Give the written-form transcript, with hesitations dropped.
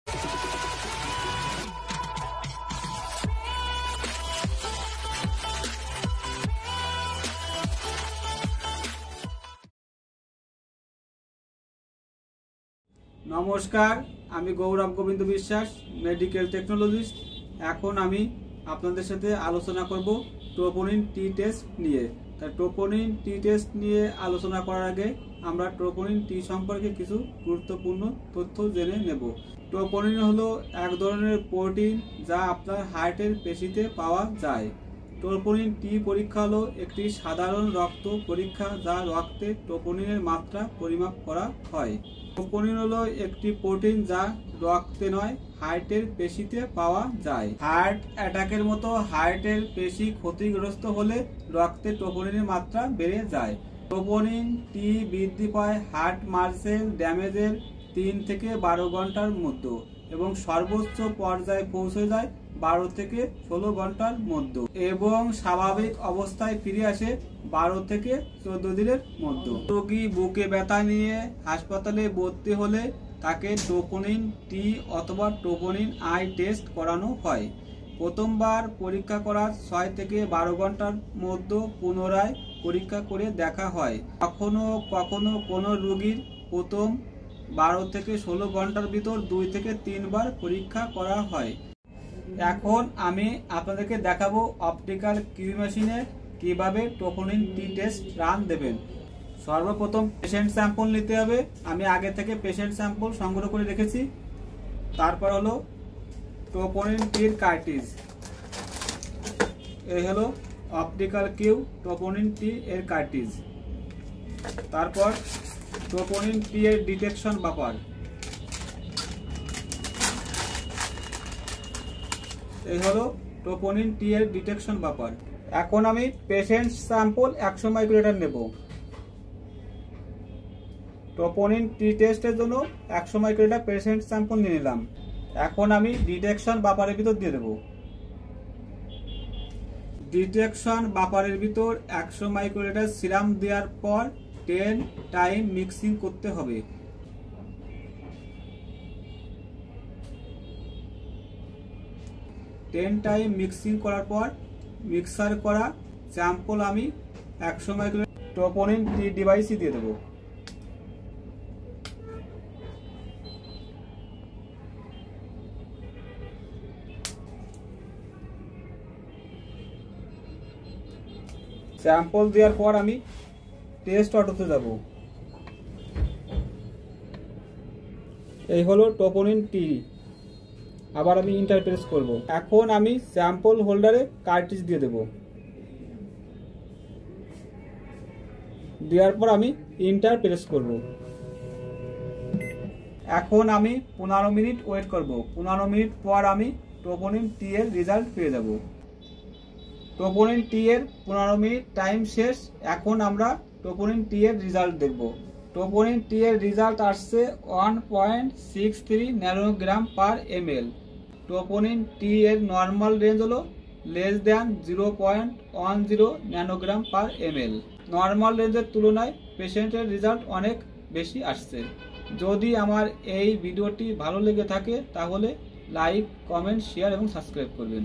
নমস্কার, আমি গৌরব গোবিন্দ বিশ্বাস, মেডিকেল টেকনোলজিস্ট। এখন আমি আপনাদের সাথে আলোচনা করব ট্রোপোনিন টি টেস্ট নিয়ে। তা ট্রোপোনিন টি টেস্ট নিয়ে আলোচনা করার আগে আমরা ট্রোপোনিন টি সম্পর্কে কিছু গুরুত্বপূর্ণ তথ্য জেনে নেব। ট্রোপোনিন হলো এক ধরনের প্রোটিন যা আপনার হার্টের পেশিতে পাওয়া যায়। ট্রোপোনিন টি পরীক্ষা হলো একটি সাধারণ রক্ত পরীক্ষা যা রক্তে ট্রোপোনিনের মাত্রা পরিমাপ করা হয়। ট্রোপোনিন হলো একটি প্রোটিন যা রক্তে নয়, হার্টের পেশিতে পাওয়া যায়। হার্ট অ্যাটাকের মতো হার্টের পেশি ক্ষতিগ্রস্ত হলে রক্তে ট্রোপোনিনের মাত্রা বেড়ে যায়। ট্রোপোনিন টি বৃদ্ধি পায় হার্ট মাসেল ড্যামেজের 3 থেকে 12 ঘন্টার মধ্যে এবং সর্বোচ্চ পর্যায়ে পৌঁছে যায় 12 থেকে 16 ঘন্টার মধ্যে এবং স্বাভাবিক অবস্থায় ফিরে আসে 12 থেকে 14 দিনের মধ্যে। রোগী বুকে ব্যথা নিয়ে হাসপাতালে ভর্তি হলে তাকে ট্রোপোনিন টি অথবা ট্রোপোনিন আই টেস্ট করানো হয়। প্রথমবার পরীক্ষা করার 6 থেকে 12 ঘন্টার মধ্যে পুনরায় পরীক্ষা করে দেখা হয়। কখনো কখনো কোনো রোগীর প্রথম 12 থেকে 16 ঘন্টার ভিতর 2 থেকে 3 বার পরীক্ষা করা হয়। এখন আমি আপনাদেরকে দেখাবো অপটিক্যাল কিউ মেশিনে কিভাবে ট্রোপোনিন টি টেস্ট রান দেবেন। সর্বপ্রথম পেশেন্ট স্যাম্পল নিতে হবে। আমি আগে থেকে পেশেন্ট স্যাম্পল সংগ্রহ করে রেখেছি। তারপর হলো ট্রোপোনিন টির কার্ট্রিজ। এই হলো অপটিক্যাল কিউ ট্রোপোনিন টি এর কার্ট্রিজ। তারপর ট্রোপোনিন টি এর ডিটেকশন বাফার। এই হলো ট্রোপোনিন টি এর ডিটেকশন বাফার। এখন আমি পেশেন্ট স্যাম্পল 100 মাইক্রোলিটার নেব। ট্রোপোনিন টি টেস্টের জন্য 100 মাইক্রোলিটার পেশেন্ট স্যাম্পল নিয়ে নিলাম। এখন আমি ডিটেকশন বাফারের ভিতর দিয়ে দেব। ডিটেকশন বাফারের ভিতর 100 মাইক্রোলিটার সিরাম দেওয়ার পর 10 টাইম মিক্সিং করতে হবে। টাইম মিক্সিং করার পর মিক্সার করা স্যাম্পল আমি 100 মাইক্রোলিটার ট্রোপোনিন টি ডিভাইসে দিয়ে দেব। স্যাম্পল দেওয়ার পর আমি টেস্ট অটোতে যাব। এই হলো ট্রোপোনিন টি। আবার আমি ইন্টার প্রেস করব। এখন আমি স্যাম্পল হোল্ডারে কার্ট্রিজ দিয়ে দেব। দেওয়ার পর আমি ইন্টার প্রেস করব। এখন আমি 15 মিনিট ওয়েট করব। 15 মিনিট পর আমি ট্রোপোনিন টি এর রেজাল্ট পেয়ে যাব। ট্রোপোনিন টি এর 15 মিনিট টাইম শেষ। এখন আমরা ট্রোপোনিন টি এর রেজাল্ট দেখব। ট্রোপোনিন টি এর রেজাল্ট আসছে 1.63 ন্যানোগ্রাম পার ml। ট্রোপোনিন টি এর নর্মাল রেঞ্জ হলো লেস দ্যান 0.10 ন্যানোগ্রাম পার ml। নর্মাল রেঞ্জের তুলনায় পেশেন্টের রেজাল্ট অনেক বেশি আসছে। যদি আমার এই ভিডিওটি ভালো লেগে থাকে তাহলে লাইক, কমেন্ট, শেয়ার এবং সাবস্ক্রাইব করবেন।